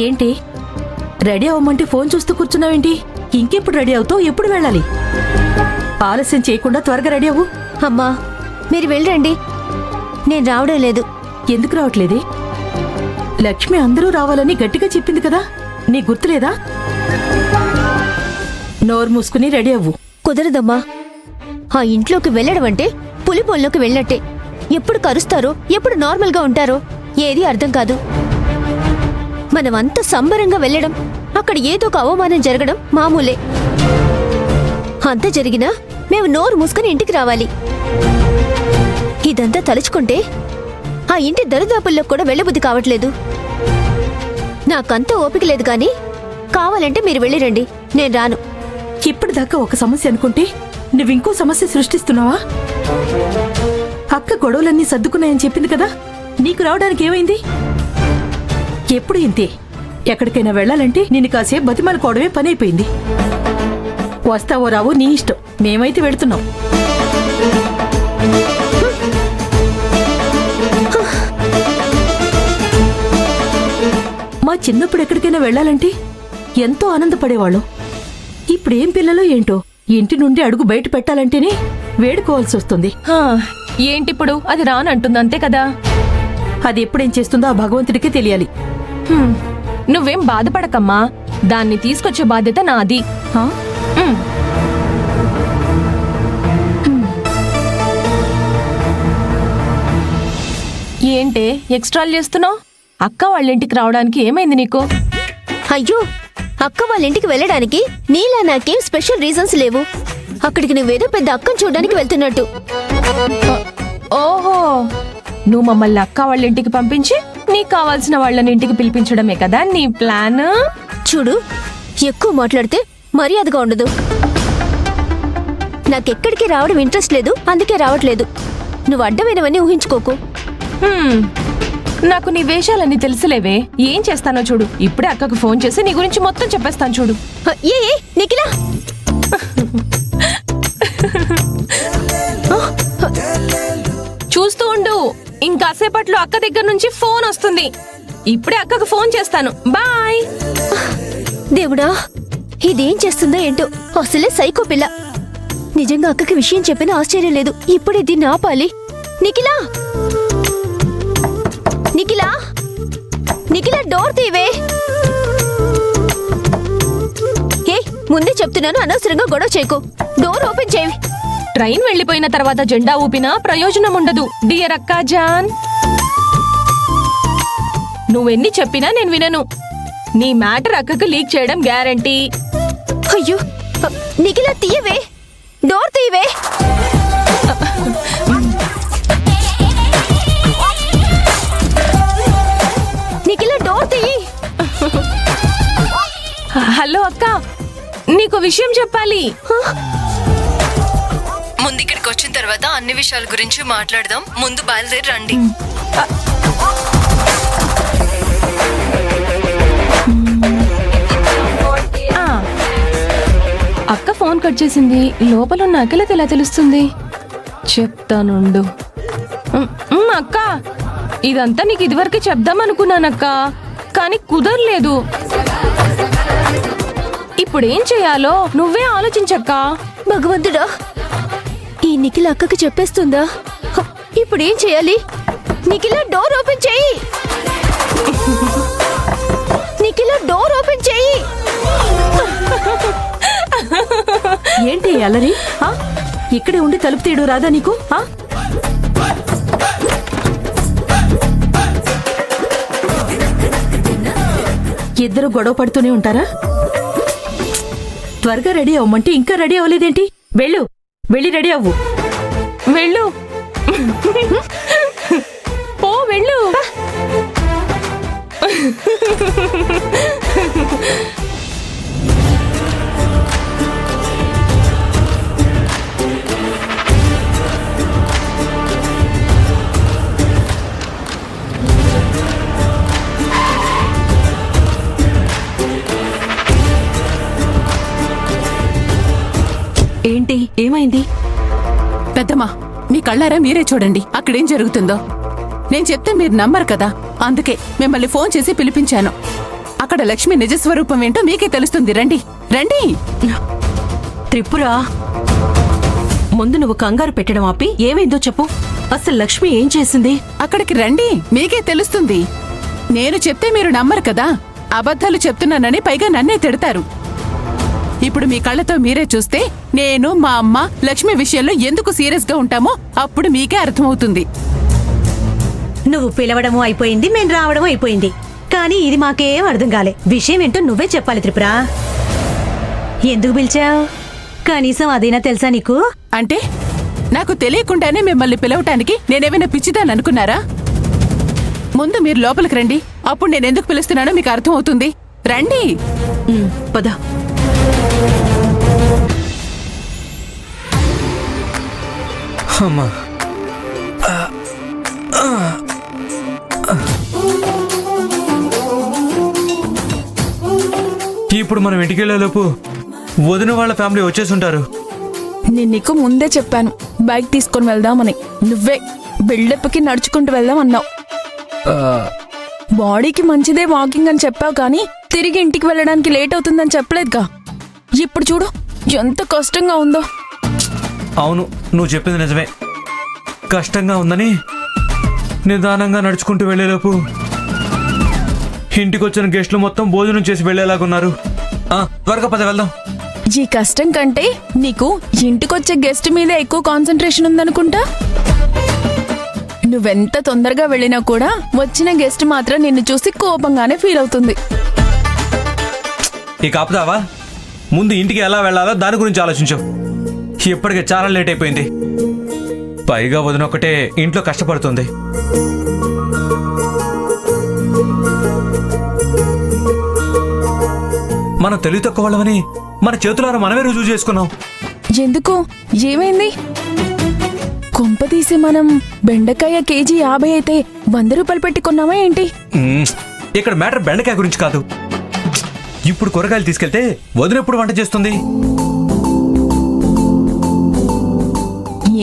ఏంటి ready అవ్వమంటే phone చూస్తూ కూర్చున్నావేంటి? ఇంకెప్పుడు రెడీ అవుతావు? ఎప్పుడు వెళ్ళాలి? ఆలస్యం చేయకుండా త్వరగా రెడీ అవ్వు. అమ్మా మీరు వెళ్ళండి, నేను రావడం లేదు. ఎందుకు రావట్లేదే? లక్ష్మి అందరూ రావాలని గట్టిగా చెప్పింది కదా, నీ గుర్తులేదా? నోరు మూసుకుని రెడీ అవ్వు. కుదరదమ్మా. ఆ ఇంట్లోకి వెళ్ళడం అంటే పులిపోల్లోకి వెళ్ళట్టే. ఎప్పుడు కరుస్తారో ఎప్పుడు నార్మల్గా ఉంటారో ఏది అర్థం కాదు. మనమంతా సంబరంగా వెళ్ళడం, అక్కడ ఏదో ఒక అవమానం జరగడం మామూలే. అంత జరిగినా మేము నోరు మూసుకుని ఇంటికి రావాలి. ఇదంతా తలుచుకుంటే ఆ ఇంటి దరిదాపుల్లో కూడా వెళ్ళబుద్ధి కావట్లేదు. నాకంత ఓపిక లేదు గాని కావాలంటే మీరు వెళ్ళిరండి, నేను రాను. ఇప్పటిదాకా ఒక సమస్య అనుకుంటే నువ్వింకో సమస్య సృష్టిస్తున్నావా? అక్క గొడవలన్నీ సర్దుకున్నాయని చెప్పింది కదా, నీకు రావడానికి ఏమైంది? ఎప్పుడు ఇంతే. ఎక్కడికైనా వెళ్ళాలంటే నిన్ను కాసేపు బతిమాలుకోవడమే పని అయిపోయింది. వస్తావో రావో నీ ఇష్టం, మేమైతే వెళుతున్నాం. మా చిన్నప్పుడు ఎక్కడికైనా వెళ్ళాలంటే ఎంతో ఆనందపడేవాళ్ళం. ఇప్పుడేం పిల్లలో ఏంటో, ఇంటి నుండి అడుగు బయట పెట్టాలంటేనే వేడుకోవాల్సి వస్తుంది. ఏంటిప్పుడు అది రానంటుంది, అంతే కదా. అది ఎప్పుడేం చేస్తుందో ఆ భగవంతుడికే తెలియాలి. నువ్వేం బాధపడకమ్మా, దాన్ని తీసుకొచ్చే బాధ్యత నాది. ఏంటే ఎక్స్ట్రాలు చేస్తున్నావు? అక్క వాళ్ళ ఇంటికి రావడానికి ఏమైంది నీకు? అయ్యో, అక్క వాళ్ళ ఇంటికి వెళ్ళడానికి నీలా నాకేం స్పెషల్ రీజన్స్ లేవు. అక్కడికి నువ్వేదో పెద్ద అక్కను చూడడానికి వెళ్తున్నట్టు. ఓహో, నువ్వు మమ్మల్ని అక్క వాళ్ళ ఇంటికి పంపించి నీకు కావాల్సిన వాళ్ళని ఇంటికి పిలిపించడమే కదా నీ ప్లాన్? చూడు, ఎక్కువ మాట్లాడితే మర్యాదగా ఉండదు. నాకెక్కడికి రావడం ఇంట్రెస్ట్ లేదు, అందుకే రావట్లేదు. నువ్వు అడ్డమైనవన్నీ ఊహించుకోకు. నాకు నీ వేషాలన్నీ తెలుసులేవే. ఏం చేస్తానో చూడు. ఇప్పుడే అక్కకు ఫోన్ చేసి నీ గురించి మొత్తం చెప్పేస్తాను చూడు. ఏ నిఖిలా, చూస్తూ ఉండు, ఇంకాసేపట్లో అక్క దగ్గర నుంచి ఫోన్ వస్తుంది. ఇప్పుడే అక్కకు ఫోన్ చేస్తాను. బాయ్. దేవుడా, ఇదేం చేస్తుందో ఏంటో, అసలే సైకో పిల్ల. నిజంగా అక్కకి విషయం చెప్పిన ఆశ్చర్యం లేదు. ఇప్పుడే దీన్ని ఆపాలి. నిఖిలా, నిఖిలా, నిఖిలా, డోర్ తీవే. ఏ, ముందే చెప్తున్నాను, అనవసరంగా గొడవ చేయకు. డోర్ ఓపెన్ చేయి. ట్రైన్ వెళ్లిపోయిన తర్వాత జెండా ఊపినా ప్రయోజనం ఉండదు డియర్ అక్కా జాన్. నువ్వెన్ని చెప్పినా నేను వినను. నీ మ్యాటర్ అక్కకు లీక్ చేయడం గ్యారంటీ. అయ్యో, నిఖిలా తీయవే, డోర్ తీయవే. నిఖిలా, డోర్ తీయి. హలో అక్క, నీకు విషయం చెప్పాలి. ముందు ఇక్కడికి వచ్చిన తర్వాత అన్ని విషయాల గురించి మాట్లాడదాం. ముందు బయలుదేరి రండి. అక్క ఫోన్ కట్ చేసింది. లోపల ఉన్న అఖిలకి ఎలా తెలుస్తుంది? చెప్తానుండు. అక్క, ఇదంతా నీకు ఇదివరకు చెప్దామనుకున్నానక్క, కానీ కుదరలేదు. ఇప్పుడేం చెయ్యాలో నువ్వే ఆలోచించక్క. భగవంతుడా, ఈ నిఖిల అక్కకి చెప్పేస్తుందా? ఇప్పుడేం చేయాలి? నిఖిల, డోర్ ఓపెన్ చేయి. నిఖిల, డోర్ ఓపెన్ చేయి. ఏంటి అల్లరి? ఇక్కడే ఉండి తలుపు తీయడు రాదా నీకు? ఇద్దరు గొడవ పడుతూనే ఉంటారా? త్వరగా రెడీ అవ్వమంటే ఇంకా రెడీ అవ్వలేదేంటి? వెళ్ళు, వెళ్ళి రెడీ అవ్వు. వెళ్ళు, పో, వెళ్ళు. ఏంటి, ఏమైంది? పెద్దమ్మా, మీ కళ్ళారా మీరే చూడండి అక్కడేం జరుగుతుందో. నేను చెప్తే మీరు నమ్మరు కదా, అందుకే మిమ్మల్ని ఫోన్ చేసి పిలిపించాను. అక్కడ లక్ష్మి నిజస్వరూపం ఏంటో మీకే తెలుస్తుంది. రండి రండి. త్రిపుర, ముందు నువ్వు కంగారు పెట్టడం ఆపి ఏమైందో చెప్పు. అసలు లక్ష్మి ఏం చేసింది? అక్కడికి రండి, మీకే తెలుస్తుంది. నేను చెప్తే మీరు నమ్మరు కదా, అబద్ధాలు చెప్తున్నానని పైగా నన్నే తిడతారు. ఇప్పుడు మీ కళ్ళతో మీరే చూస్తే నేను, మా అమ్మ లక్ష్మి విషయంలో ఎందుకు సీరియస్ గా ఉంటామో అప్పుడు మీకే అర్థమవుతుంది. నువ్వు పిలవడము అయిపోయింది, మేము రావడము అయిపోయింది. కానీ ఇది మాకేం అర్థం కాలే. విషయం ఏంటో నువ్వే చెప్పాలి త్రిపుర. ఎందుకు పిలిచావు? కనీసం అదైనా తెలుసా నీకు? అంటే నాకు తెలియకుండానే మిమ్మల్ని పిలవటానికి నేనేమైనా పిచ్చిదాననుకున్నారా? ముందు మీరు లోపలికి రండి, అప్పుడు నేనెందుకు పిలుస్తున్నానో మీకు అర్థమవుతుంది. రండి. పద. అమ్మా, ఇప్పుడు మనం ఇంటికి వెళ్ళేలోపు వదిన వాళ్ళ ఫ్యామిలీ వచ్చేసి ఉంటారు. నేను నీకు ముందే చెప్పాను బైక్ తీసుకొని వెళ్దామని. నువ్వే బిల్డప్కి నడుచుకుంటూ వెళ్దాం అన్నావు. బాడీకి మంచిదే వాకింగ్ అని చెప్పావు, కానీ తిరిగి ఇంటికి వెళ్ళడానికి లేట్ అవుతుందని చెప్పలేదుగా. ఇప్పుడు చూడు ఎంత కష్టంగా ఉందో. అవును, నువ్వు చెప్పింది నిజమే. కష్టంగా ఉందని నిదానంగా నడుచుకుంటూ వెళ్లేలోపు ఇంటికి వచ్చిన గెస్టులు మొత్తం భోజనం చేసి వెళ్లేలాగున్నారు. త్వరగా పద వెళ్దాం. ఈ కష్టం కంటే నీకు ఇంటికొచ్చే గెస్ట్ మీద ఎక్కువ కాన్సన్ట్రేషన్ ఉందనుకుంటా. నువ్వెంత తొందరగా వెళ్ళినా కూడా వచ్చిన గెస్ట్ మాత్రం నిన్ను చూసి కోపంగానే ఫీల్ అవుతుంది. ఇక ఆపుతావా? ముందు ఇంటికి ఎలా వెళ్లాలో దాని గురించి ఆలోచించు. ఇప్పటికే చాలా లేట్ అయిపోయింది. పైగా వదిన ఒకటే ఇంట్లో కష్టపడుతుంది. మనం తెలివి తక్కువ వాళ్ళమని మన చేతులారా మనమే రుజువు చేసుకున్నాం. ఎందుకు? ఏమైంది? కొంపదీసి మనం బెండకాయ కేజీ 50 అయితే 100 రూపాయలు పెట్టి కొన్నామా ఏంటి? ఇక్కడ మ్యాటర్ బెండకాయ గురించి కాదు. ఇప్పుడు కూరగాయలు తీసుకెళ్తే వదిన ఎప్పుడు వంట చేస్తుంది?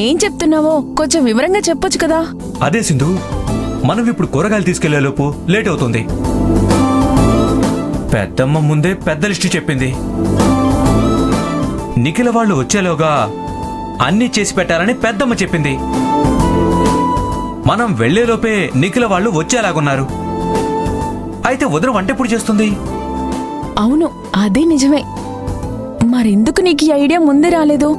ఏం చెప్తున్నావో కొంచెం వివరంగా చెప్పొచ్చు కదా. అదే సింధు, మనం ఇప్పుడు కూరగాయలు తీసుకెళ్లేలోపు లేట్ అవుతుంది. పెద్దమ్మ ముందే పెద్ద లిస్టు చెప్పింది. నిఖిల వాళ్ళు వచ్చేలోగా అన్నీ చేసి పెట్టాలని పెద్దమ్మ చెప్పింది. మనం వెళ్లేలోపే నిఖిల వాళ్ళు వచ్చేలాగున్నారు. అయితే వదిన వంట ఎప్పుడు చేస్తుంది? అవును, అదే నిజమే. మరెందుకు నీకు ఈ ఐడియా ముందే రాలేదు?